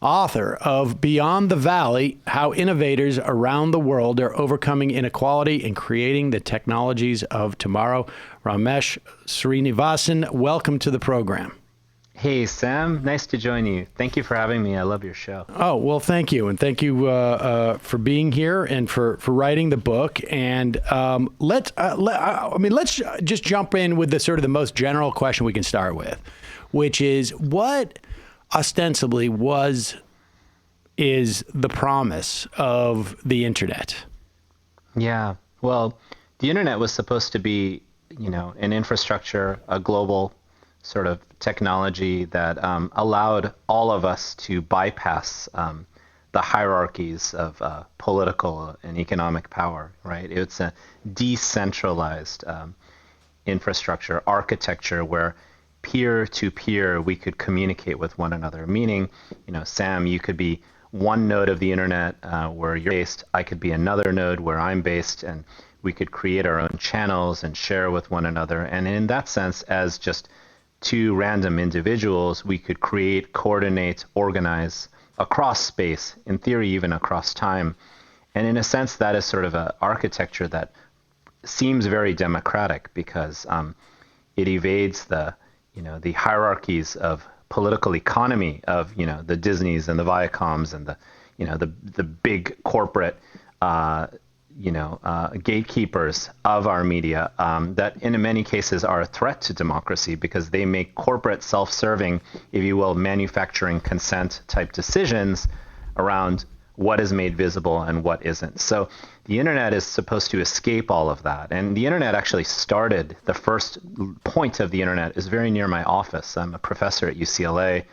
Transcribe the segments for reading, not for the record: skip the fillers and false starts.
author of Beyond the Valley, How Innovators Around the World Are Overcoming Inequality and Creating the Technologies of Tomorrow. Ramesh Srinivasan, welcome to the program. Hey, Sam. Nice to join you. Thank you for having me. I love your show. Oh, well, thank you. And thank you for being here and for writing the book. And let's just jump in with the sort of the most general question we can start with, which is what ostensibly is the promise of the internet? Yeah. Well, the internet was supposed to be, an infrastructure, a global sort of technology that allowed all of us to bypass the hierarchies of political and economic power, right? It's a decentralized infrastructure, architecture where peer to peer we could communicate with one another. Meaning, Sam, you could be one node of the internet where you're based. I could be another node where I'm based, and we could create our own channels and share with one another. And in that sense, as just two random individuals, we could create, coordinate, organize across space, in theory, even across time. And in a sense, that is sort of an architecture that seems very democratic because it evades the hierarchies of political economy of, the Disneys and the Viacoms and the big corporate, gatekeepers of our media that in many cases are a threat to democracy because they make corporate self-serving, if you will, manufacturing consent type decisions around what is made visible and what isn't. So the internet is supposed to escape all of that. And the internet actually started, the first point of the internet is very near my office. I'm a professor at UCLA.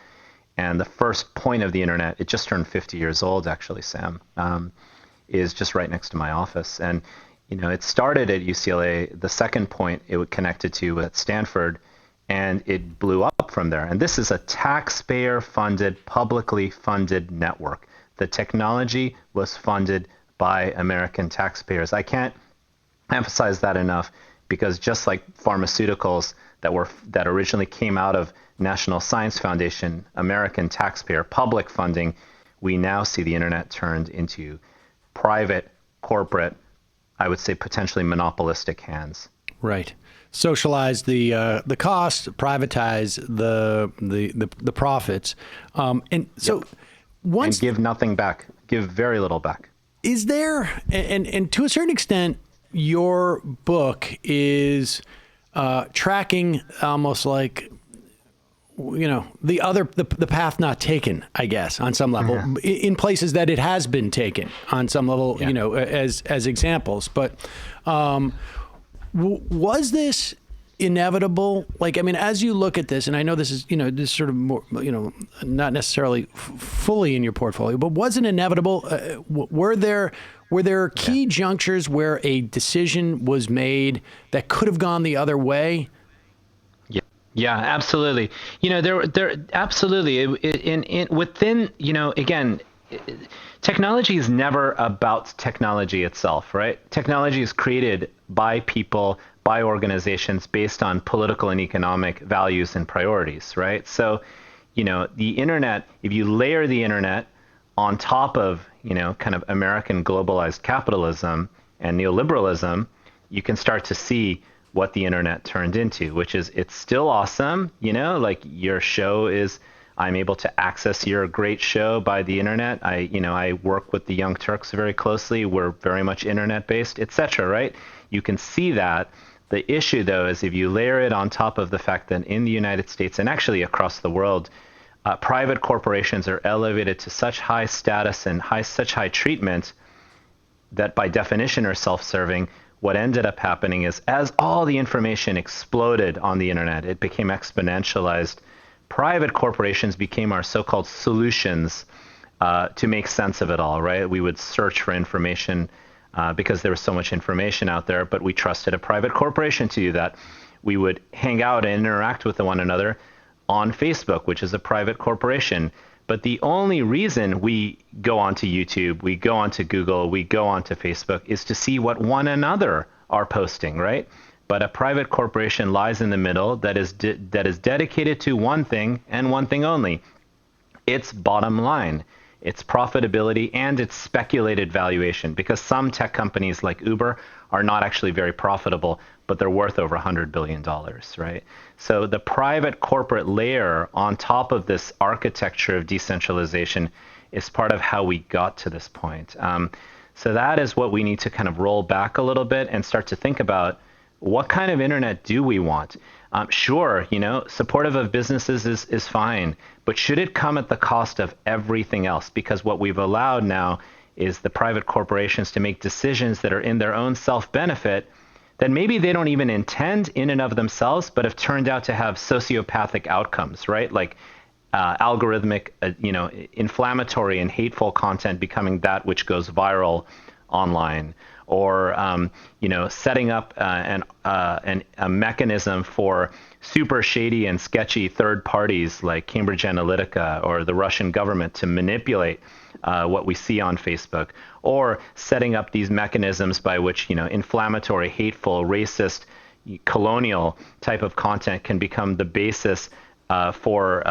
And the first point of the internet, it just turned 50 years old, actually, Sam, is just right next to my office. And, it started at UCLA. The second point it was connected to at Stanford, and it blew up from there. And this is a taxpayer-funded, publicly funded network. The technology was funded by American taxpayers. I can't emphasize that enough because just like pharmaceuticals that originally came out of National Science Foundation, American taxpayer public funding, we now see the internet turned into private, corporate, I would say potentially monopolistic hands. Right. Socialize the cost, privatize the profits, and so. Yep. And give nothing back, give very little back. Is there, and to a certain extent, your book is tracking almost like, the path not taken, I guess, on some level, in places that it has been taken on some level, as examples. But was this inevitable? As you look at this, and I know this is, this sort of more, not necessarily fully in your portfolio, but was it inevitable? Were there key junctures where a decision was made that could have gone the other way? Yeah, absolutely. There absolutely within, again, technology is never about technology itself, right? Technology is created by people, by organizations based on political and economic values and priorities, right? So, the internet, if you layer the internet on top of, kind of American globalized capitalism and neoliberalism, you can start to see what the internet turned into, which is it's still awesome. Like your show is, I'm able to access your great show by the internet. I work with the Young Turks very closely. We're very much internet based, etc. Right? You can see that. The issue, though, is if you layer it on top of the fact that in the United States and actually across the world, private corporations are elevated to such high status and such high treatment that by definition are self-serving. What ended up happening is as all the information exploded on the internet, it became exponentialized. Private corporations became our so-called solutions to make sense of it all, right? We would search for information because there was so much information out there, but we trusted a private corporation to do that. We would hang out and interact with one another on Facebook, which is a private corporation. But the only reason we go onto YouTube, we go onto Google, we go onto Facebook is to see what one another are posting, right? But a private corporation lies in the middle that is dedicated to one thing and one thing only, its bottom line, its profitability, and its speculated valuation, because some tech companies like Uber are not actually very profitable, but they're worth over $100 billion, right? So the private corporate layer on top of this architecture of decentralization is part of how we got to this point. So that is what we need to kind of roll back a little bit and start to think about: what kind of internet do we want? Sure, supportive of businesses is fine, but should it come at the cost of everything else? Because what we've allowed now is the private corporations to make decisions that are in their own self-benefit that maybe they don't even intend in and of themselves, but have turned out to have sociopathic outcomes, right? Like algorithmic, inflammatory and hateful content becoming that which goes viral online, or setting up a mechanism for super shady and sketchy third parties like Cambridge Analytica or the Russian government to manipulate what we see on Facebook, or setting up these mechanisms by which inflammatory, hateful, racist, colonial type of content can become the basis for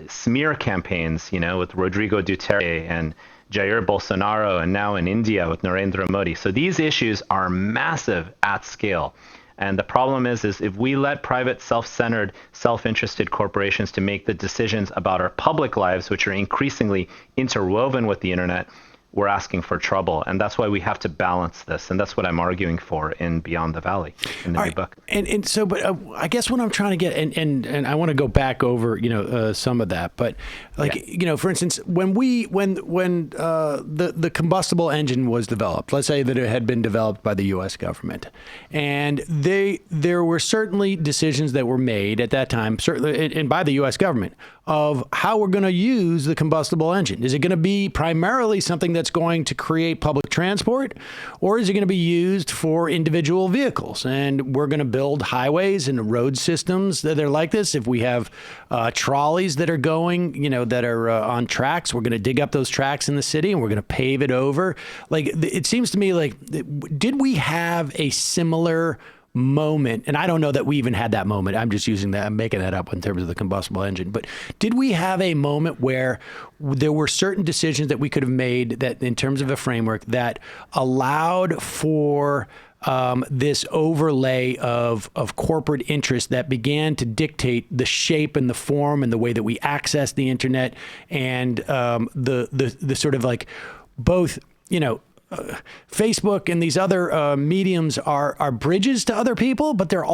smear campaigns, with Rodrigo Duterte and Jair Bolsonaro, and now in India with Narendra Modi. So these issues are massive at scale. And the problem is if we let private, self-centered, self-interested corporations to make the decisions about our public lives, which are increasingly interwoven with the internet, we're asking for trouble. And that's why we have to balance this. And that's what I'm arguing for in Beyond the Valley, in the new book. And so, but I guess what I'm trying to get, and I want to go back over, some of that, but for instance, when the combustible engine was developed, let's say that it had been developed by the U.S. government, and there were certainly decisions that were made at that time, certainly, and by the U.S. government, of how we're going to use the combustible engine. Is it going to be primarily something that's going to create public transport, or is it going to be used for individual vehicles? And we're going to build highways and road systems that are like this. If we have trolleys that are going, that are on tracks, we're going to dig up those tracks in the city and we're going to pave it over. Like, it seems to me like, did we have a similar moment? And I don't know that we even had that moment. I'm just using that. I'm making that up in terms of the combustible engine. But did we have a moment where there were certain decisions that we could have made that, in terms of a framework, that allowed for this overlay of corporate interest that began to dictate the shape and the form and the way that we access the internet, and the sort of like both, Facebook and these other mediums are bridges to other people, but they're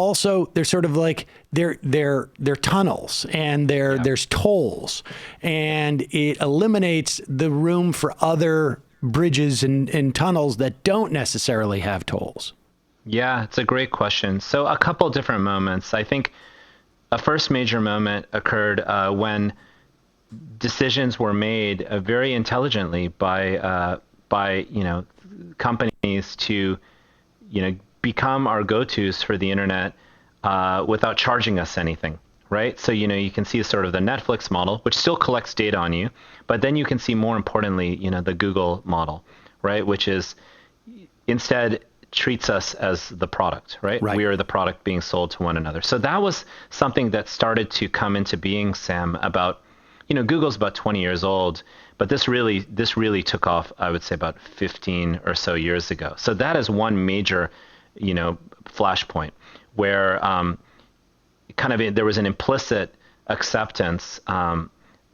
sort of like they're tunnels, and there's tolls, and it eliminates the room for other bridges and tunnels that don't necessarily have tolls. Yeah, it's a great question. So a couple different moments. I think a first major moment occurred when decisions were made very intelligently by companies to become our go-tos for the internet without charging us anything, right? So you can see sort of the Netflix model, which still collects data on you, but then you can see, more importantly, the Google model, right? Which is instead treats us as the product, right? We are the product being sold to one another. So that was something that started to come into being, Sam, about Google's about 20 years old, but this really took off, I would say, about 15 or so years ago. So that is one major, flashpoint where there was an implicit acceptance by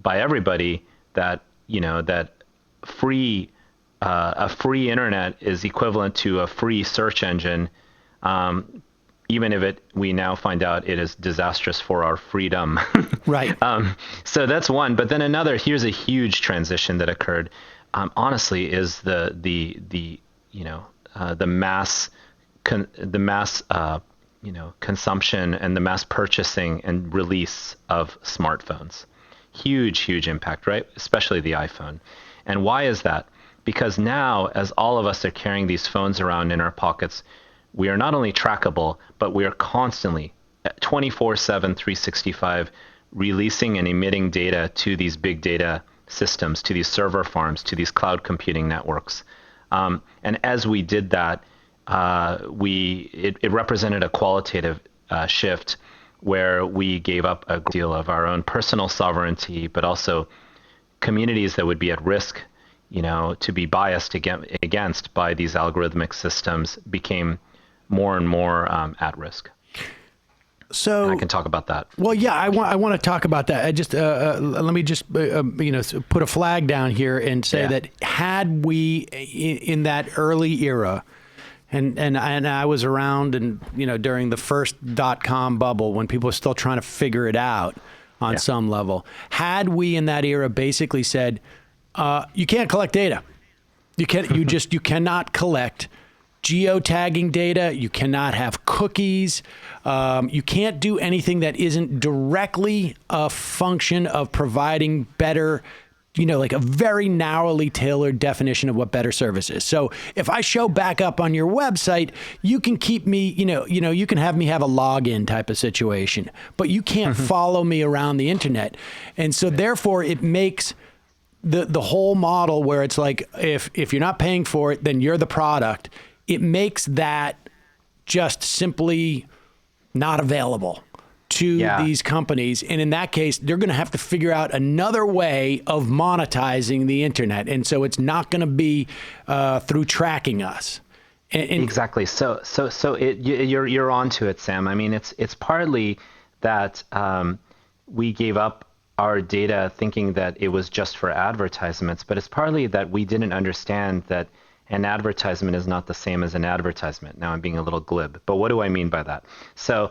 everybody that that a free internet is equivalent to a free search engine, even if we now find out it is disastrous for our freedom. Right. So that's one. But then here's a huge transition that occurred, honestly, is the mass consumption and the mass purchasing and release of smartphones. Huge impact, right? Especially the iPhone. And why is that? Because now, as all of us are carrying these phones around in our pockets, we are not only trackable, but we are constantly 24/7, 365 releasing and emitting data to these big data systems, to these server farms, to these cloud computing networks. And as we did that, it represented a qualitative shift where we gave up a great deal of our own personal sovereignty, but also communities that would be at risk, to be biased against by these algorithmic systems became more and more at risk. So and I can talk about that. Well, yeah, I want to talk about that. I just let me just put a flag down here and say that had we in that early era, and I was around and during the first .com bubble when people were still trying to figure it out on some level, had we in that era basically said, you can't collect data, you cannot collect geotagging data. You cannot have cookies. You can't do anything that isn't directly a function of providing better, like a very narrowly tailored definition of what better service is. So if I show back up on your website, you can keep me, you can have me have a login type of situation, but you can't follow me around the internet. And so therefore it makes the whole model where it's like, if you're not paying for it, then you're the product. It makes that just simply not available to these companies. And in that case, they're going to have to figure out another way of monetizing the internet. And so it's not going to be through tracking us. Exactly. So you're onto it, Sam. I mean, it's partly that we gave up our data thinking that it was just for advertisements, but it's partly that we didn't understand that an advertisement is not the same as an advertisement. Now I'm being a little glib, but what do I mean by that? So,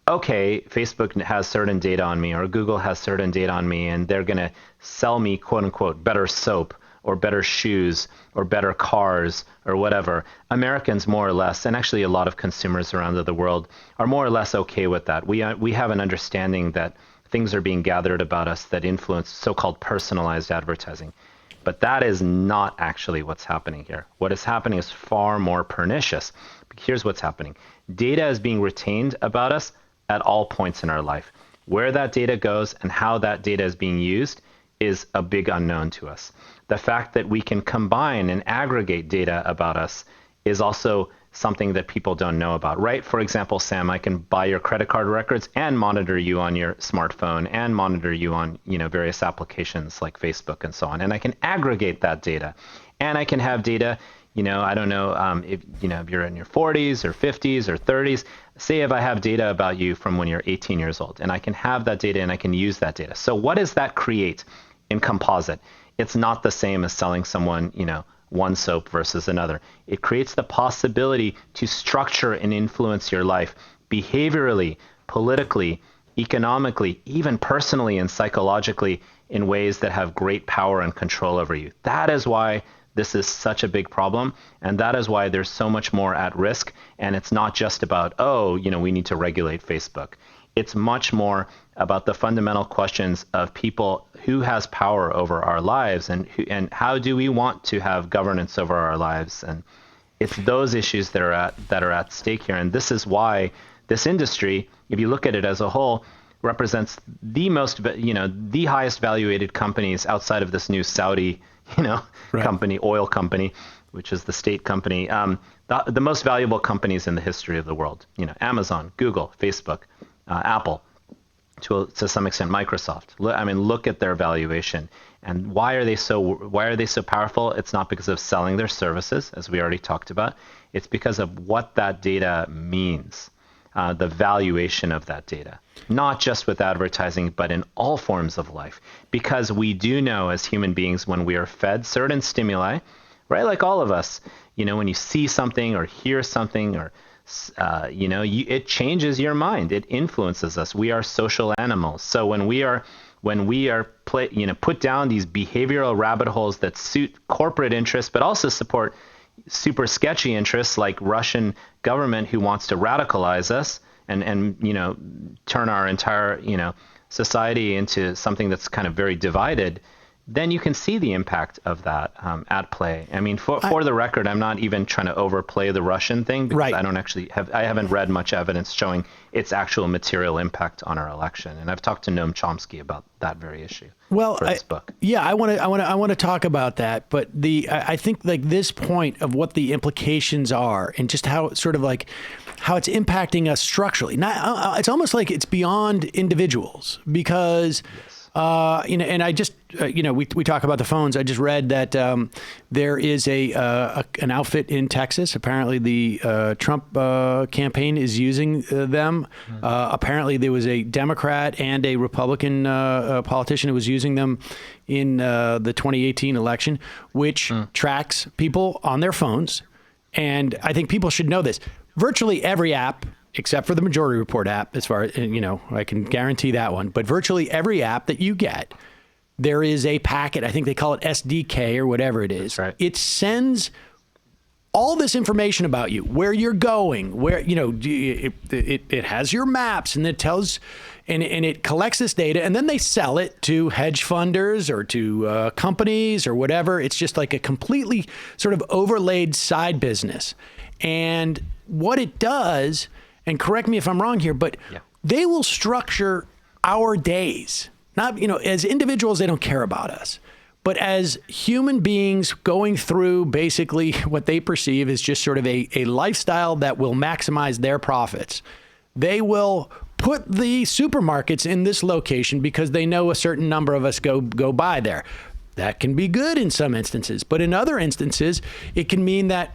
okay, Facebook has certain data on me or Google has certain data on me, and they're going to sell me, quote unquote, better soap or better shoes or better cars or whatever. Americans more or less, and actually a lot of consumers around the world are more or less okay with that. We have an understanding that things are being gathered about us that influence so-called personalized advertising. But that is not actually what's happening here. What is happening is far more pernicious. Here's what's happening. Data is being retained about us at all points in our life. Where that data goes and how that data is being used is a big unknown to us. The fact that we can combine and aggregate data about us is also something that people don't know about, right? For example, Sam, I can buy your credit card records and monitor you on your smartphone and monitor you on, various applications like Facebook and so on. And I can aggregate that data. And I can have data, I don't know if you're in your 40s or 50s or 30s. Say if I have data about you from when you're 18 years old, and I can have that data and I can use that data. So what does that create in composite? It's not the same as selling someone, one soap versus another. It creates the possibility to structure and influence your life behaviorally, politically, economically, even personally and psychologically in ways that have great power and control over you. That is why this is such a big problem. And that is why there's so much more at risk. And it's not just about, we need to regulate Facebook. It's much more about the fundamental questions of people who has power over our lives and how do we want to have governance over our lives. And it's those issues that are at stake here. And this is why this industry, if you look at it as a whole, represents the most, the highest valuated companies outside of this new Saudi, company, oil company, which is the state company, the most valuable companies in the history of the world. Amazon, Google, Facebook, Apple, to some extent Microsoft. Look at their valuation. And why are they so powerful? It's not because of selling their services, as we already talked about. It's because of what that data means, the valuation of that data, not just with advertising, but in all forms of life. Because we do know as human beings, when we are fed certain stimuli, right, like all of us, when you see something or hear something or it changes your mind. It influences us. We are social animals. So when we are put down these behavioral rabbit holes that suit corporate interests, but also support super sketchy interests like Russian government who wants to radicalize us and turn our entire society into something that's kind of very divided, then you can see the impact of that at play. For the record, I'm not even trying to overplay the Russian thing because I haven't read much evidence showing its actual material impact on our election. And I've talked to Noam Chomsky about that very issue. For this book. Yeah, I want to talk about that, but I think like this point of what the implications are and just how sort of like how it's impacting us structurally. It's almost like it's beyond individuals because And I just, we talk about the phones. I just read that there is an outfit in Texas. Apparently, the Trump campaign is using them. Apparently, there was a Democrat and a Republican politician who was using them in the 2018 election, which tracks people on their phones. And I think people should know this. Virtually every app, except for the Majority Report app, as far as, I can guarantee that one. But virtually every app that you get, there is a packet. I think they call it SDK or whatever it is. Right. It sends all this information about you, where you're going, where, it has your maps, and it tells, and it collects this data, and then they sell it to hedge funders or to companies or whatever. It's just like a completely sort of overlaid side business. And what it does, and correct me if I'm wrong here, but they will structure our days. Not, as individuals, they don't care about us. But as human beings going through basically what they perceive as just sort of a lifestyle that will maximize their profits, they will put the supermarkets in this location because they know a certain number of us go by there. That can be good in some instances, but in other instances, it can mean that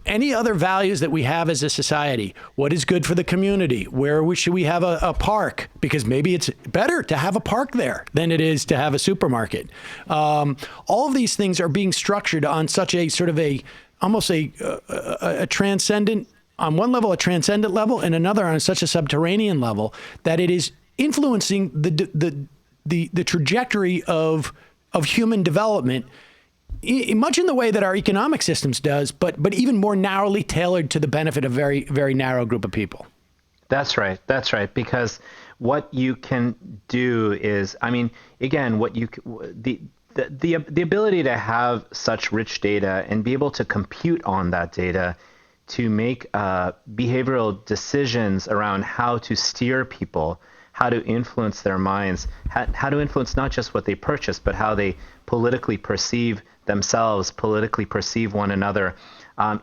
any other values that we have as a society, what is good for the community, should we have a park, because maybe it's better to have a park there than it is to have a supermarket. All of these things are being structured on such a sort of almost a transcendent, on one level, a transcendent level, and another on such a subterranean level that it is influencing the trajectory of human development, much in the way that our economic systems does, but even more narrowly tailored to the benefit of very, very narrow group of people. That's right. Because what you can do is, again, the ability to have such rich data and be able to compute on that data to make behavioral decisions around how to steer people, how to influence their minds, how to influence not just what they purchase, but how they politically perceive themselves, politically perceive one another,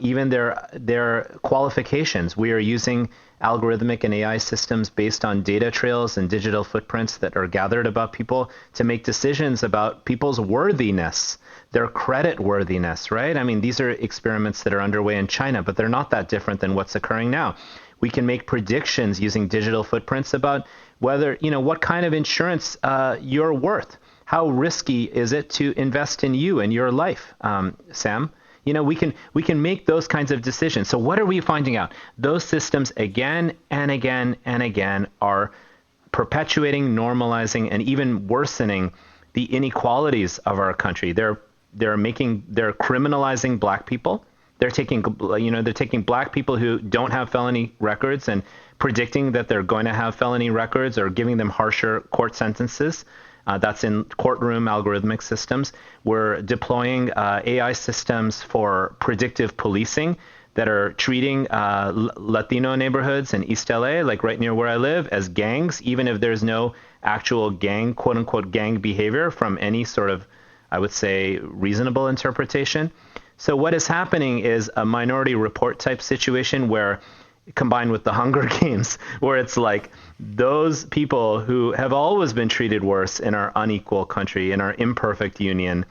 even their qualifications. We are using algorithmic and AI systems based on data trails and digital footprints that are gathered about people to make decisions about people's worthiness, their credit worthiness, right? These are experiments that are underway in China, but they're not that different than what's occurring now. We can make predictions using digital footprints about whether, what kind of insurance you're worth. How risky is it to invest in you and your life, Sam? We can make those kinds of decisions. So what are we finding out? Those systems again and again and again are perpetuating, normalizing, and even worsening the inequalities of our country. They're criminalizing Black people. They're taking Black people who don't have felony records and predicting that they're going to have felony records or giving them harsher court sentences. That's in courtroom algorithmic systems. We're deploying AI systems for predictive policing that are treating Latino neighborhoods in East LA, like right near where I live, as gangs, even if there's no actual gang, quote unquote, gang behavior from any sort of, I would say, reasonable interpretation. So what is happening is a Minority Report type situation where, combined with the Hunger Games, where it's like those people who have always been treated worse in our unequal country, in our imperfect union,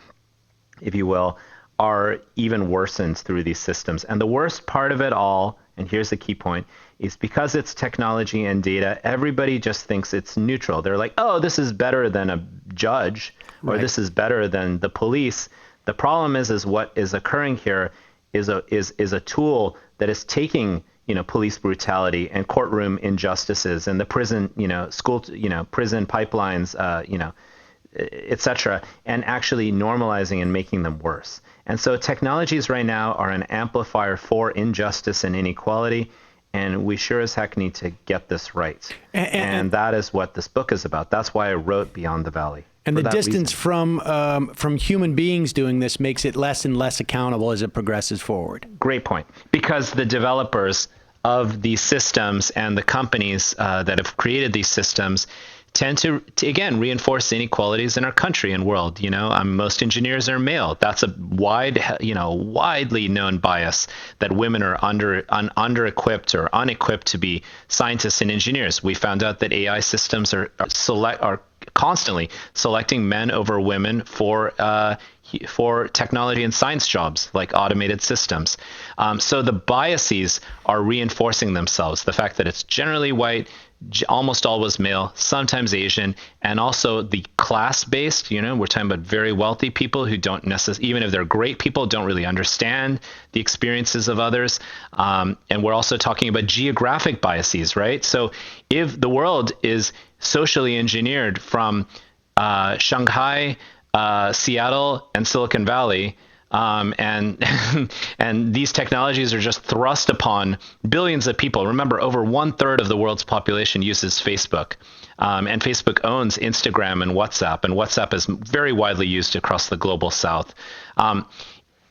if you will, are even worsened through these systems. And the worst part of it all, and here's the key point, is because it's technology and data, everybody just thinks it's neutral. They're like, oh, this is better than a judge, or right, this is better than the police. The problem is what is occurring here is a tool that is taking police brutality and courtroom injustices and the prison, prison pipelines, et cetera, and actually normalizing and making them worse. And so technologies right now are an amplifier for injustice and inequality, and we sure as heck need to get this right. And that is what this book is about. That's why I wrote Beyond the Valley. And the distance from human beings doing this makes it less and less accountable as it progresses forward. Great point. Because the developers of these systems and the companies that have created these systems tend to again reinforce inequalities in our country and world. Most engineers are male. That's a widely known bias that women are under-equipped or unequipped to be scientists and engineers. We found out that AI systems are constantly selecting men over women for technology and science jobs like automated systems. So the biases are reinforcing themselves. The fact that it's generally white, almost always male, sometimes Asian, and also the class-based, we're talking about very wealthy people who don't necessarily, even if they're great people, don't really understand the experiences of others. And we're also talking about geographic biases, right? So if the world is socially engineered from Shanghai, Seattle, and Silicon Valley, and and these technologies are just thrust upon billions of people. Remember, over 1/3 of the world's population uses Facebook, and Facebook owns Instagram and WhatsApp is very widely used across the global South.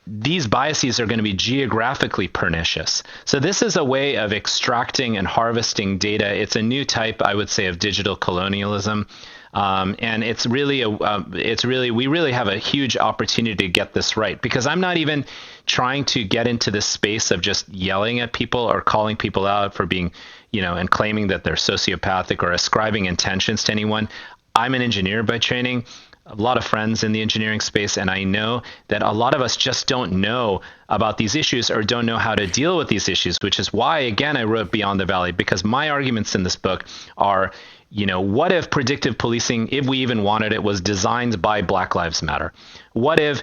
These biases are going to be geographically pernicious. So this is a way of extracting and harvesting data. It's a new type, I would say, of digital colonialism. And we really have a huge opportunity to get this right, because I'm not even trying to get into this space of just yelling at people or calling people out for being, and claiming that they're sociopathic or ascribing intentions to anyone. I'm an engineer by training, a lot of friends in the engineering space, and I know that a lot of us just don't know about these issues or don't know how to deal with these issues, which is why, again, I wrote Beyond the Valley, because my arguments in this book are, what if predictive policing, if we even wanted it, was designed by Black Lives Matter? What if,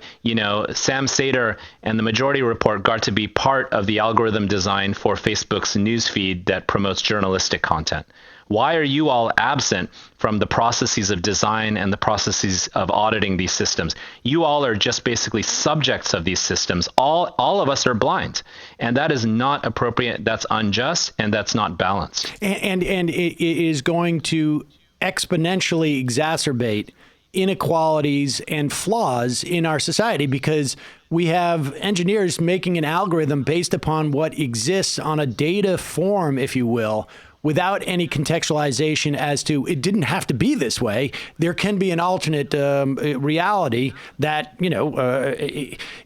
Sam Seder and the Majority Report got to be part of the algorithm design for Facebook's newsfeed that promotes journalistic content? Why are you all absent from the processes of design and the processes of auditing these systems? You all are just basically subjects of these systems. All of us are blind, and that is not appropriate. That's unjust, and that's not balanced. And it is going to exponentially exacerbate inequalities and flaws in our society, because we have engineers making an algorithm based upon what exists on a data form, if you will, without any contextualization as to it didn't have to be this way. There can be an alternate reality that,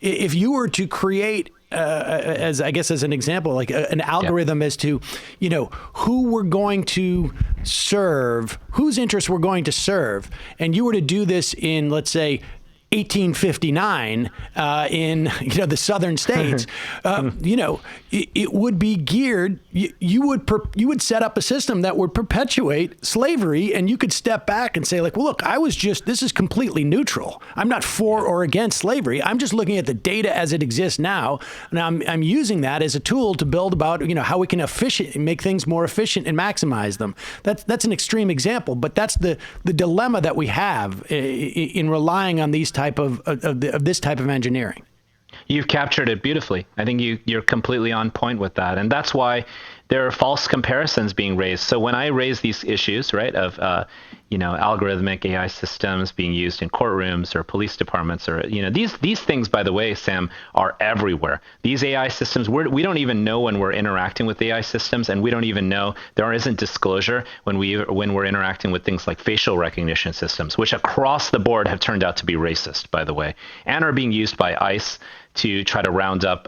if you were to create as an example, like an algorithm as to, who we're going to serve, whose interests we're going to serve, and you were to do this in, let's say, 1859 in the southern states, it would be geared. You would set up a system that would perpetuate slavery, and you could step back and say, like, well, look, this is completely neutral. I'm not for or against slavery. I'm just looking at the data as it exists now, and I'm using that as a tool to build about how we can make things more efficient and maximize them. That's an extreme example, but that's the dilemma that we have in relying on these type of this type of engineering. You've captured it beautifully. I think you're completely on point with that. And that's why there are false comparisons being raised. So when I raise these issues, right, of, algorithmic AI systems being used in courtrooms or police departments, or, these things, by the way, Sam, are everywhere. These AI systems, we don't even know when we're interacting with AI systems, and we don't even know, there isn't disclosure when we're interacting with things like facial recognition systems, which across the board have turned out to be racist, by the way, and are being used by ICE to try to round up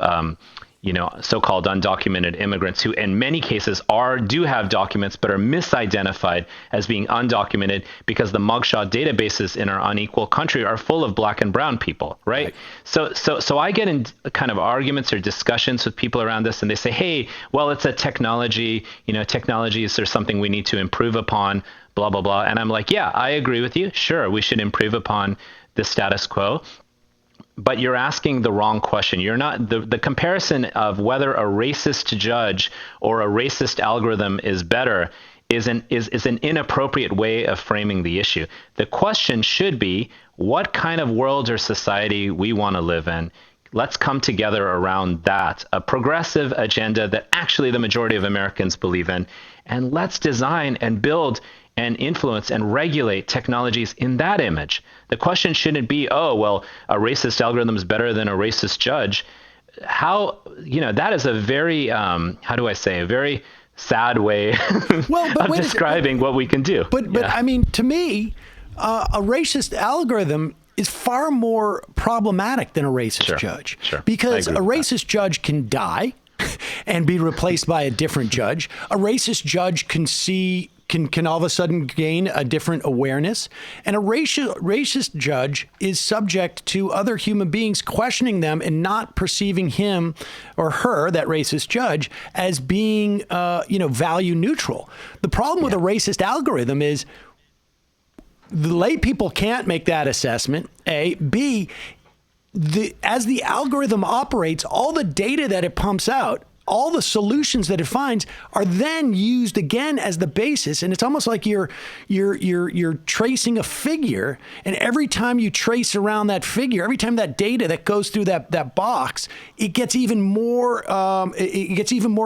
so-called undocumented immigrants who in many cases do have documents but are misidentified as being undocumented because the mugshot databases in our unequal country are full of Black and brown people, right? So I get in kind of arguments or discussions with people around this, and they say, hey, well, it's a technology, technologies are something we need to improve upon, blah, blah, blah. And I'm like, yeah, I agree with you. Sure, we should improve upon the status quo. But you're asking the wrong question. You're not the comparison of whether a racist judge or a racist algorithm is better is an inappropriate way of framing the issue. The question should be what kind of world or society we want to live in. Let's come together around that, a progressive agenda that actually the majority of Americans believe in, and let's design and build and influence and regulate technologies in that image. The question shouldn't be, oh, well, a racist algorithm is better than a racist judge. That is a very, a very sad way of describing what we can do. But I mean, to me, a racist algorithm is far more problematic than a racist judge. Sure. Because a racist judge can die and be replaced by a different judge. A racist judge can see can all of a sudden gain a different awareness. And a racist judge is subject to other human beings questioning them and not perceiving him or her, that racist judge, as being, value neutral. The problem with a racist algorithm is the lay people can't make that assessment, A. B, as the algorithm operates, all the data that it pumps out, all the solutions that it finds are then used again as the basis. And it's almost like you're tracing a figure. And every time you trace around that figure, every time that data that goes through that box, it gets even more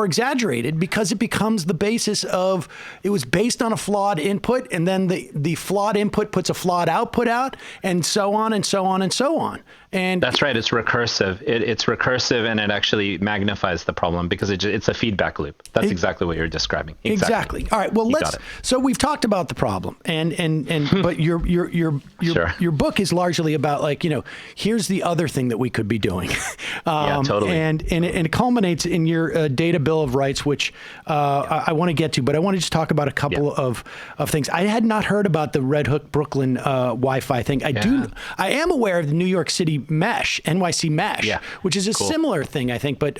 exaggerated, because it becomes the basis of, it was based on a flawed input, and then the flawed input puts a flawed output out, and so on and so on and so on. And that's right. It's recursive. It's recursive, and it actually magnifies the problem because it's a feedback loop. That's exactly what you're describing. Exactly. All right. Well, so we've talked about the problem, and but your book is largely about, like, here's the other thing that we could be doing. Yeah, totally. And it culminates in your Data Bill of Rights, which I want to get to, but I want to just talk about a couple of things. I had not heard about the Red Hook Brooklyn Wi-Fi thing. I am aware of the New York City Mesh, NYC Mesh, which is a similar thing, I think. But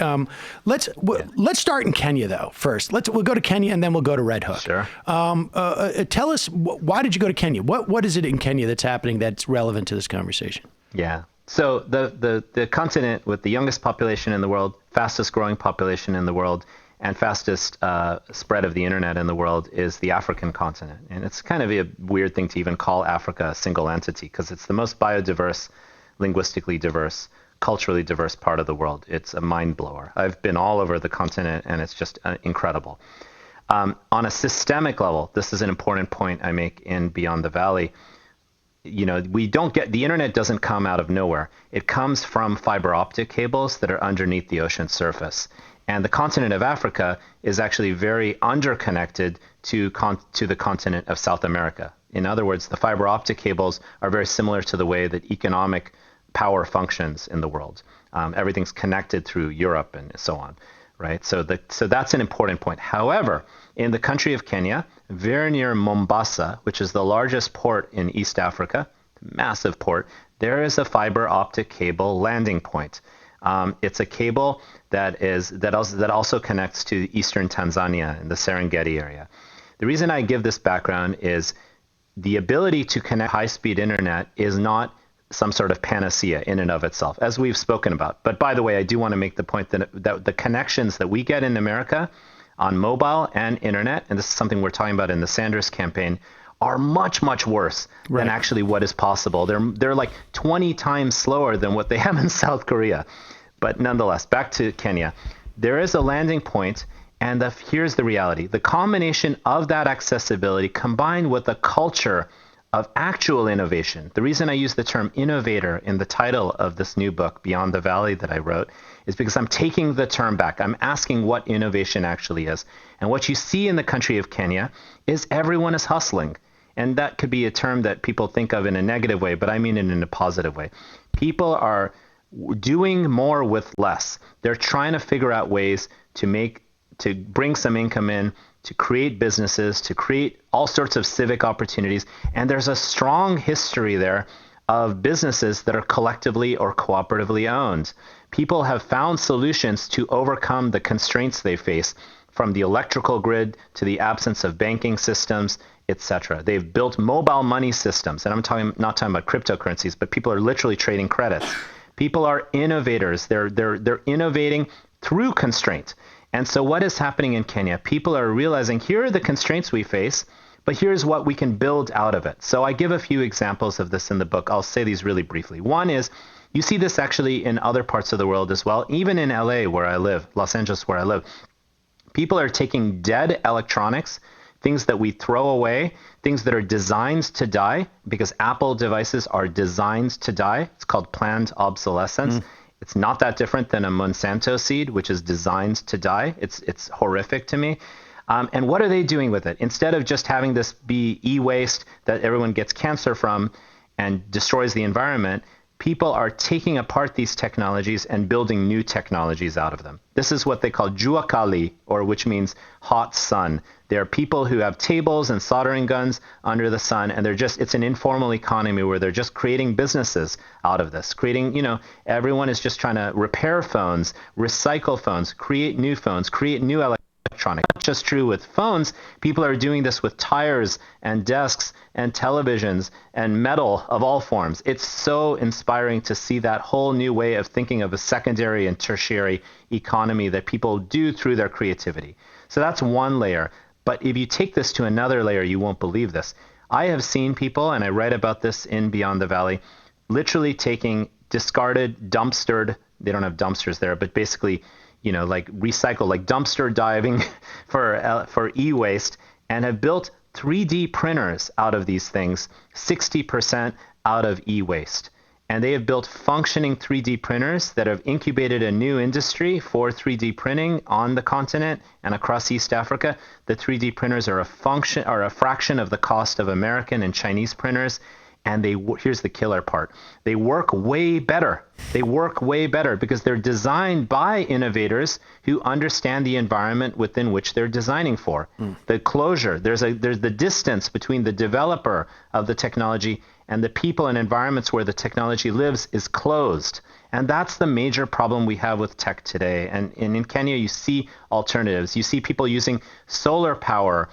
let's start in Kenya, though, first. We'll go to Kenya, and then we'll go to Red Hook. Sure. Tell us, why did you go to Kenya? What is it in Kenya that's happening that's relevant to this conversation? Yeah. So the continent with the youngest population in the world, fastest growing population in the world, and fastest spread of the internet in the world is the African continent. And it's kind of a weird thing to even call Africa a single entity, because it's the most biodiverse, linguistically diverse, culturally diverse part of the world. It's a mind blower. I've been all over the continent, and it's just incredible. On a systemic level, this is an important point I make in Beyond the Valley. The internet doesn't come out of nowhere. It comes from fiber optic cables that are underneath the ocean surface. And the continent of Africa is actually very underconnected to the continent of South America. In other words, the fiber optic cables are very similar to the way that economic power functions in the world. Everything's connected through Europe and so on, right? So that's an important point. However, in the country of Kenya, very near Mombasa, which is the largest port in East Africa, massive port, there is a fiber optic cable landing point. It's a cable that also connects to eastern Tanzania in the Serengeti area. The reason I give this background is the ability to connect high-speed internet is not some sort of panacea in and of itself, as we've spoken about. But by the way, I do want to make the point that the connections that we get in America on mobile and internet, and this is something we're talking about in the Sanders campaign, are much, much worse than actually what is possible. They're like 20 times slower than what they have in South Korea. But nonetheless, back to Kenya. There is a landing point, and here's the reality. The combination of that accessibility combined with a culture of actual innovation. The reason I use the term innovator in the title of this new book, Beyond the Valley, that I wrote, is because I'm taking the term back. I'm asking what innovation actually is. And what you see in the country of Kenya is everyone is hustling. And that could be a term that people think of in a negative way, but I mean it in a positive way. People are doing more with less. They're trying to figure out ways to bring some income in, to create businesses, to create all sorts of civic opportunities. And there's a strong history there of businesses that are collectively or cooperatively owned. People have found solutions to overcome the constraints they face, from the electrical grid to the absence of banking systems, etc. They've built mobile money systems, and I'm not talking about cryptocurrencies, but people are literally trading credits. People are innovators. They're innovating through constraint. And so what is happening in Kenya? People are realizing, here are the constraints we face, but here's what we can build out of it. So I give a few examples of this in the book. I'll say these really briefly. One is, you see this actually in other parts of the world as well, even in LA where I live, Los Angeles where I live. People are taking dead electronics, things that we throw away, things that are designed to die, because Apple devices are designed to die. It's called planned obsolescence. It's not that different than a Monsanto seed, which is designed to die. It's horrific to me. And what are they doing with it? Instead of just having this be e-waste that everyone gets cancer from and destroys the environment, people are taking apart these technologies and building new technologies out of them. This is what they call juakali, or which means hot sun. There are people who have tables and soldering guns under the sun, and it's an informal economy where they're just creating businesses out of this. Everyone is just trying to repair phones, recycle phones, create new electronics. Not just true with phones, people are doing this with tires and desks and televisions and metal of all forms. It's so inspiring to see that whole new way of thinking of a secondary and tertiary economy that people do through their creativity. So that's one layer. But if you take this to another layer, you won't believe this. I have seen people, and I write about this in Beyond the Valley, literally taking discarded, dumpstered, they don't have dumpsters there, but basically, like recycle, like dumpster diving for e-waste, and have built 3D printers out of these things, 60% out of e-waste. And they have built functioning 3D printers that have incubated a new industry for 3D printing on the continent and across East Africa. The 3D printers are a fraction of the cost of American and Chinese printers. And here's the killer part. They work way better. Because they're designed by innovators who understand the environment within which they're designing for. The closure, there's the distance between the developer of the technology and the people and environments where the technology lives is closed. And that's the major problem we have with tech today. And in Kenya, you see alternatives. You see people using solar power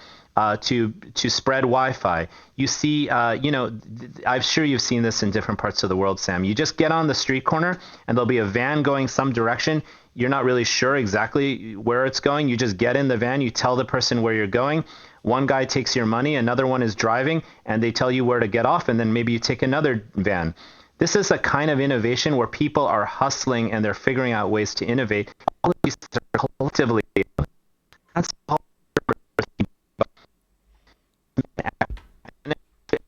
to spread Wi-Fi. You see, I'm sure you've seen this in different parts of the world, Sam. You just get on the street corner and there'll be a van going some direction. You're not really sure exactly where it's going. You just get in the van, you tell the person where you're going. One guy takes your money, another one is driving, and they tell you where to get off, and then maybe you take another van. This is a kind of innovation where people are hustling and they're figuring out ways to innovate. All of these are collectively. That's all.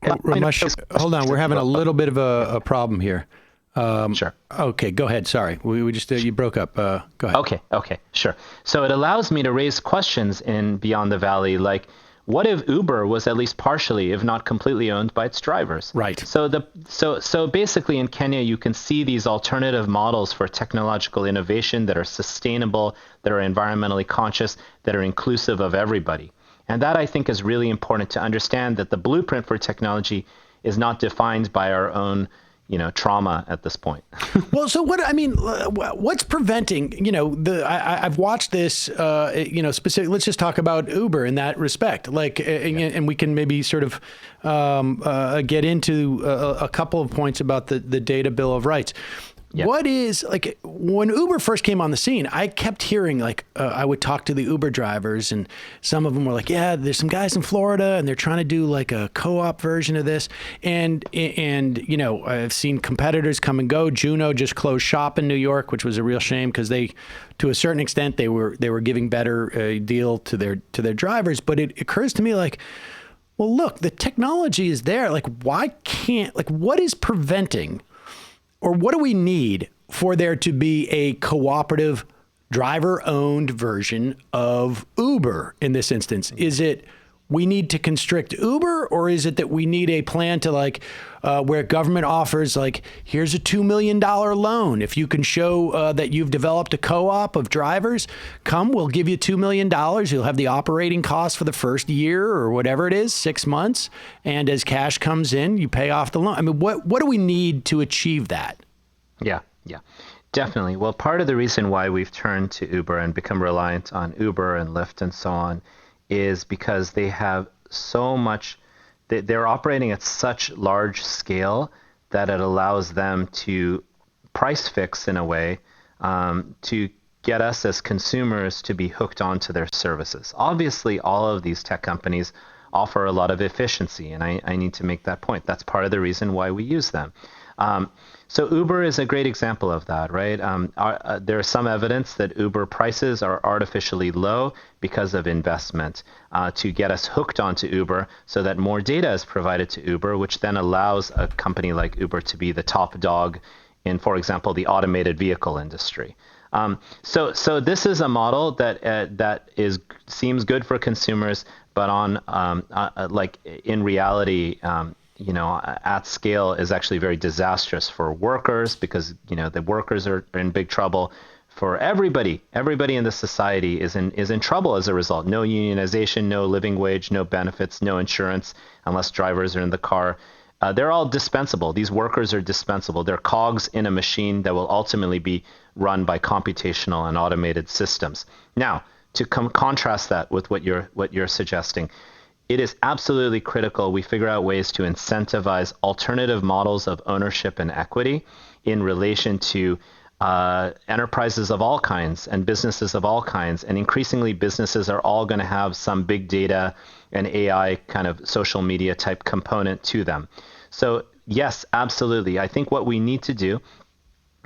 Ramesh, hold on. We're having a little bit of a problem here. Sure. Okay, go ahead. Sorry. We just, you broke up. Go ahead. Okay, sure. So it allows me to raise questions in Beyond the Valley, like, what if Uber was at least partially, if not completely, owned by its drivers? Right. So basically in Kenya, you can see these alternative models for technological innovation that are sustainable, that are environmentally conscious, that are inclusive of everybody. And that, I think, is really important to understand, that the blueprint for technology is not defined by our own, trauma at this point. Well, so what's preventing, I've watched this, specific, let's just talk about Uber in that respect, and we can maybe sort of get into a couple of points about the Data Bill of Rights. Yep. What is, when Uber first came on the scene, I kept hearing, I would talk to the Uber drivers, and some of them were like, yeah, there's some guys in Florida and they're trying to do a co-op version of this. And I've seen competitors come and go. Juno just closed shop in New York, which was a real shame, because to a certain extent, they were giving better deal to their drivers. But it occurs to me well, look, the technology is there. Why can't, what is preventing, or what do we need for there to be a cooperative driver-owned version of Uber in this instance? Is it we need to constrict Uber, or is it that we need a plan to where government offers here's a $2 million loan. If you can show that you've developed a co-op of drivers, we'll give you $2 million. You'll have the operating costs for the first year or whatever it is, 6 months. And as cash comes in, you pay off the loan. What do we need to achieve that? Yeah, definitely. Well, part of the reason why we've turned to Uber and become reliant on Uber and Lyft and so on is because they have so much, they're operating at such large scale that it allows them to price fix in a way to get us as consumers to be hooked onto their services. Obviously, all of these tech companies offer a lot of efficiency, and I need to make that point. That's part of the reason why we use them. So Uber is a great example of that, right? There is some evidence that Uber prices are artificially low because of investment to get us hooked onto Uber, so that more data is provided to Uber, which then allows a company like Uber to be the top dog in, for example, the automated vehicle industry. So this is a model that seems good for consumers, but in reality, at scale is actually very disastrous for workers because, the workers are in big trouble. For everybody in the society is in trouble as a result. No unionization, no living wage, no benefits, no insurance unless drivers are in the car. They're all dispensable. These workers are dispensable. They're cogs in a machine that will ultimately be run by computational and automated systems. Now, to contrast that with what you're suggesting, it is absolutely critical we figure out ways to incentivize alternative models of ownership and equity in relation to enterprises of all kinds and businesses of all kinds. And increasingly, businesses are all going to have some big data and AI kind of social media type component to them. So yes, absolutely. I think what we need to do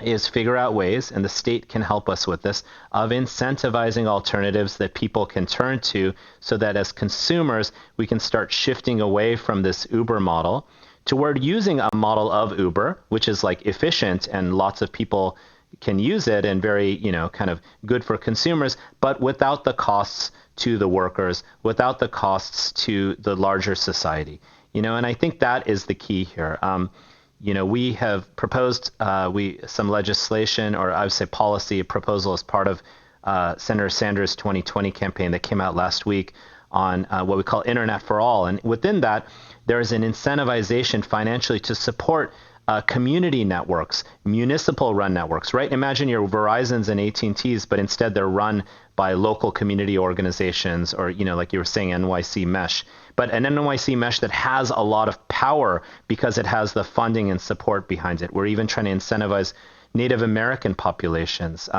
is figure out ways, and the state can help us with this, of incentivizing alternatives that people can turn to so that as consumers, we can start shifting away from this Uber model toward using a model of Uber, which is like efficient and lots of people can use it and very, kind of good for consumers, but without the costs to the workers, without the costs to the larger society. And I think that is the key here. We have proposed some legislation, or I would say policy proposal as part of Senator Sanders' 2020 campaign that came out last week on what we call Internet for All. And within that, there is an incentivization financially to support community networks, municipal run networks, right? Imagine your Verizons and AT&Ts, but instead they're run by local community organizations or, like you were saying, NYC Mesh. But an NYC Mesh that has a lot of power because it has the funding and support behind it. We're even trying to incentivize Native American populations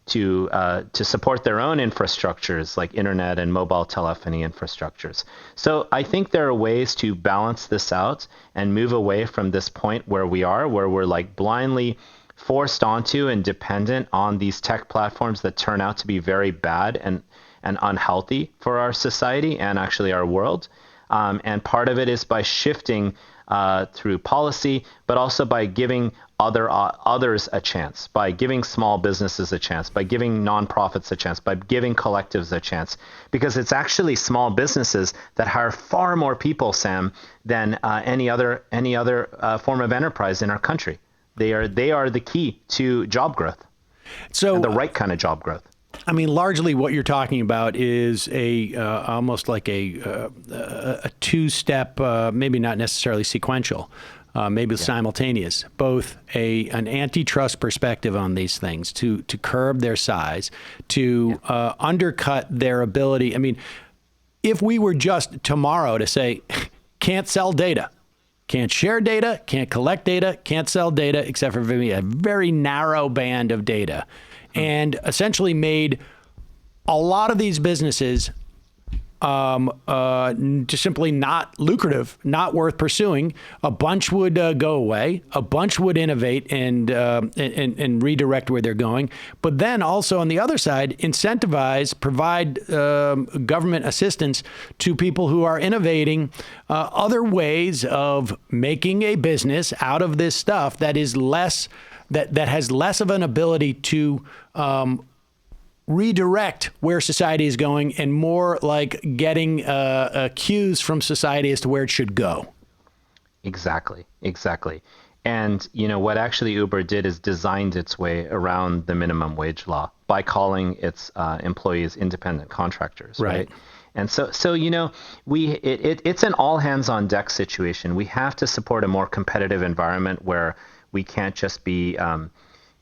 to support their own infrastructures like internet and mobile telephony infrastructures. So I think there are ways to balance this out and move away from this point where we're like blindly forced onto and dependent on these tech platforms that turn out to be very bad and unhealthy for our society and actually our world. And part of it is by shifting through policy, but also by giving others a chance, by giving small businesses a chance, by giving nonprofits a chance, by giving collectives a chance, because it's actually small businesses that hire far more people, Sam, than any other form of enterprise in our country. They are the key to job growth, and the right kind of job growth. I mean, largely what you're talking about is almost like a two-step, maybe not necessarily sequential, maybe simultaneous, both an antitrust perspective on these things to curb their size, to undercut their ability. I mean, if we were just tomorrow to say, can't sell data, can't share data, can't collect data, can't sell data, except for a very narrow band of data, and essentially made a lot of these businesses just simply not lucrative, not worth pursuing. A bunch would go away. A bunch would innovate and redirect where they're going. But then also on the other side, incentivize, provide government assistance to people who are innovating other ways of making a business out of this stuff that is less, that has less of an ability to redirect where society is going and more like getting cues from society as to where it should go. Exactly. And, what actually Uber did is designed its way around the minimum wage law by calling its employees independent contractors, right? And so it's an all hands on deck situation. We have to support a more competitive environment where we can't just be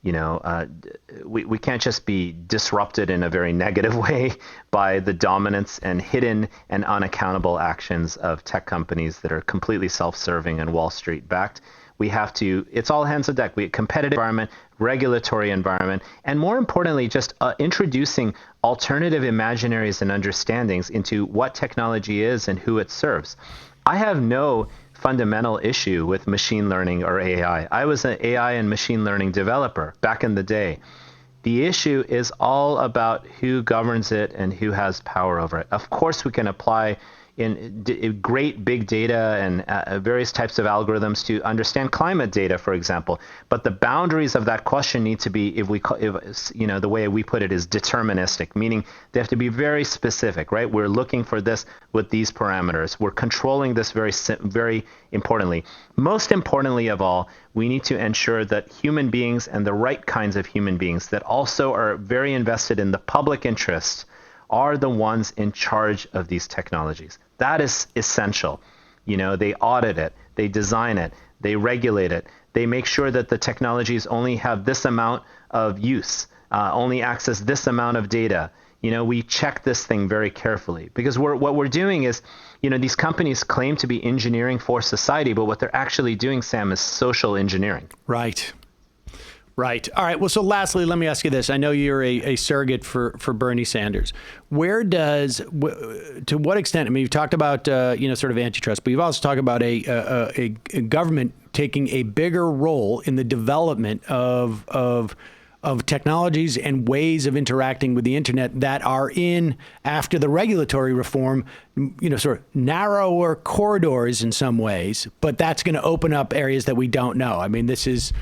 we can't just be disrupted in a very negative way by the dominance and hidden and unaccountable actions of tech companies that are completely self-serving and Wall Street backed. We have to, it's all hands on deck. Competitive environment, regulatory environment, and more importantly, just introducing alternative imaginaries and understandings into what technology is and who it serves. I have no fundamental issue with machine learning or AI. I was an AI and machine learning developer back in the day. The issue is all about who governs it and who has power over it. Of course, we can apply great big data and various types of algorithms to understand climate data, for example. But the boundaries of that question need to be, the way we put it is deterministic, meaning they have to be very specific, right? We're looking for this with these parameters. We're controlling this very importantly. Most importantly of all, we need to ensure that human beings, and the right kinds of human beings that also are very invested in the public interest, are the ones in charge of these technologies. That is essential. They audit it, they design it, they regulate it, they make sure that the technologies only have this amount of use, only access this amount of data. We check this thing very carefully, because what we're doing is, these companies claim to be engineering for society, but what they're actually doing, Sam, is social engineering. Right. Right. All right. Well, so lastly, let me ask you this. I know you're a surrogate for Bernie Sanders. To what extent, I mean, you've talked about, sort of antitrust, but you've also talked about a government taking a bigger role in the development of technologies and ways of interacting with the internet that are after the regulatory reform, sort of narrower corridors in some ways, but that's going to open up areas that we don't know. I mean, this is,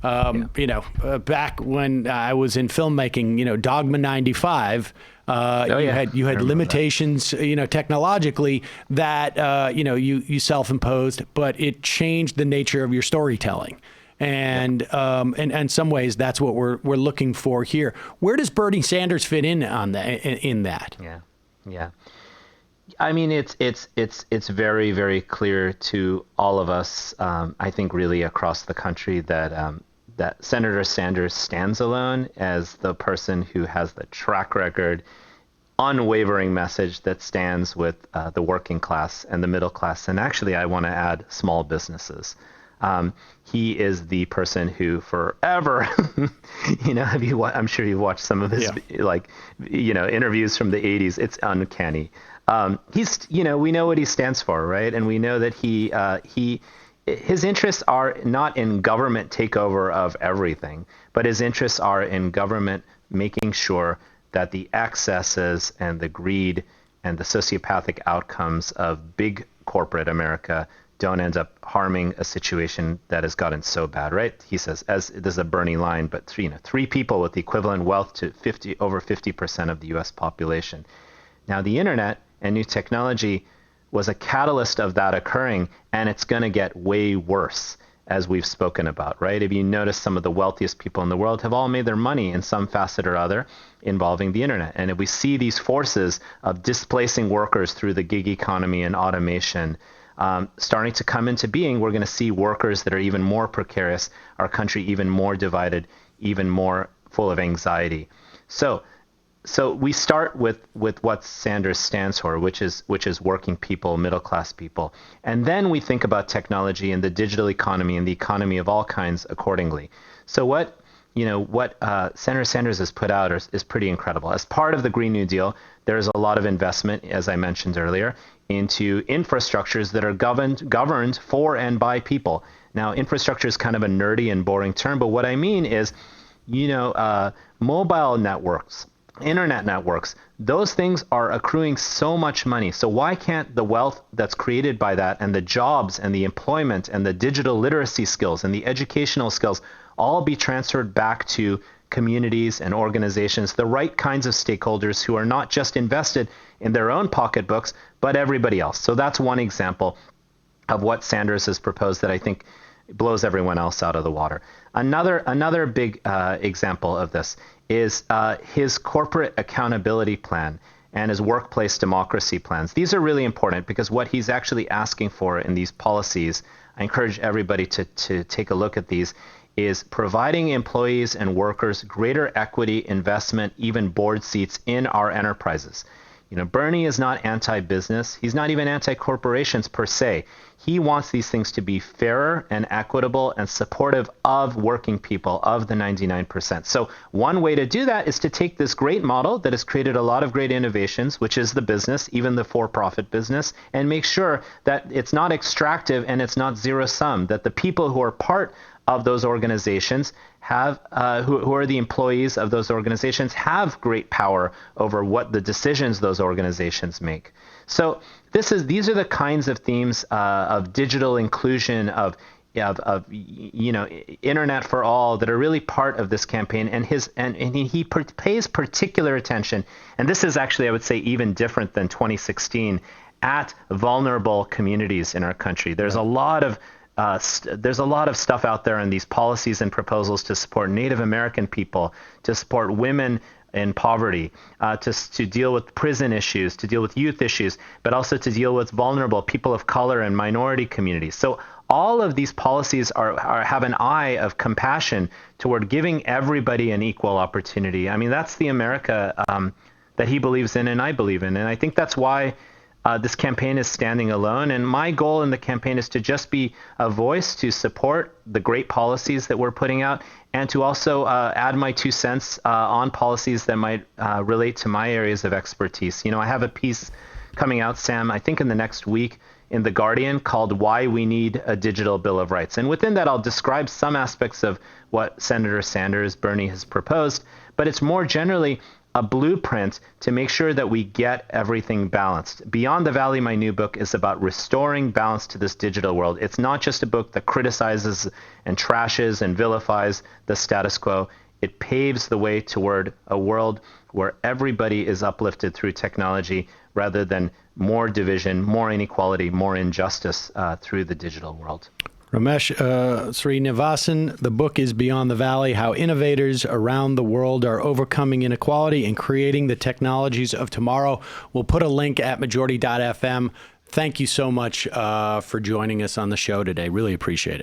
back when I was in filmmaking, Dogma 95, you had limitations, technologically that, you self-imposed, but it changed the nature of your storytelling. And in some ways, that's what we're looking for here. Where does Bernie Sanders fit in on that? Yeah. I mean, it's very, very clear to all of us, I think, really across the country, that Senator Sanders stands alone as the person who has the track record, unwavering message that stands with the working class and the middle class, and actually, I want to add small businesses. He is the person who forever, I'm sure you've watched some of his interviews from the 80s. It's uncanny. We know what he stands for, right? And we know that his interests are not in government takeover of everything, but his interests are in government making sure that the excesses and the greed and the sociopathic outcomes of big corporate America don't end up harming a situation that has gotten so bad, right? He says, this is a Bernie line, but three people with the equivalent wealth to over 50% of the U.S. population. Now, the internet and new technology was a catalyst of that occurring, and it's going to get way worse, as we've spoken about, right? If you notice, some of the wealthiest people in the world have all made their money in some facet or other involving the internet. And if we see these forces of displacing workers through the gig economy and automation starting to come into being, we're going to see workers that are even more precarious, our country even more divided, even more full of anxiety. So we start with what Sanders stands for, which is working people, middle class people, and then we think about technology and the digital economy and the economy of all kinds accordingly. So what Senator Sanders has put out is pretty incredible. As part of the Green New Deal, there's a lot of investment, as I mentioned earlier, into infrastructures that are governed for and by people. Now, infrastructure is kind of a nerdy and boring term, but what I mean is, mobile networks, internet networks, those things are accruing so much money. So why can't the wealth that's created by that, and the jobs and the employment and the digital literacy skills and the educational skills all be transferred back to communities and organizations, the right kinds of stakeholders who are not just invested in their own pocketbooks, but everybody else? So that's one example of what Sanders has proposed that I think blows everyone else out of the water. Another big example of this is his corporate accountability plan and his workplace democracy plans. These are really important because what he's actually asking for in these policies, I encourage everybody to take a look at these, is providing employees and workers greater equity, investment, even board seats in our enterprises. Bernie is not anti-business. He's not even anti-corporations per se. He wants these things to be fairer and equitable and supportive of working people, of the 99%. So one way to do that is to take this great model that has created a lot of great innovations, which is the business, even the for-profit business, and make sure that it's not extractive and it's not zero-sum, that the people who are part of those organizations have, who are the employees of those organizations, have great power over what the decisions those organizations make. So these are the kinds of themes of digital inclusion, of internet for all, that are really part of this campaign. And he pays particular attention, and this is actually, I would say, even different than 2016, at vulnerable communities in our country. There's a lot of stuff out there in these policies and proposals to support Native American people, to support women in poverty, to deal with prison issues, to deal with youth issues, but also to deal with vulnerable people of color and minority communities. So all of these policies have an eye of compassion toward giving everybody an equal opportunity. I mean, that's the America that he believes in and I believe in. And I think that's why this campaign is standing alone. And my goal in the campaign is to just be a voice to support the great policies that we're putting out, and to also add my 2 cents on policies that might relate to my areas of expertise. I have a piece coming out, Sam, I think in the next week, in The Guardian, called Why We Need a Digital Bill of Rights. And within that, I'll describe some aspects of what Senator Sanders, Bernie, has proposed, but it's more generally a blueprint to make sure that we get everything balanced. Beyond the Valley, my new book, is about restoring balance to this digital world. It's not just a book that criticizes and trashes and vilifies the status quo. It paves the way toward a world where everybody is uplifted through technology, rather than more division, more inequality, more injustice through the digital world. Ramesh Srinivasan, the book is Beyond the Valley: How Innovators Around the World Are Overcoming Inequality and Creating the Technologies of Tomorrow. We'll put a link at majority.fm. Thank you so much for joining us on the show today. Really appreciate it.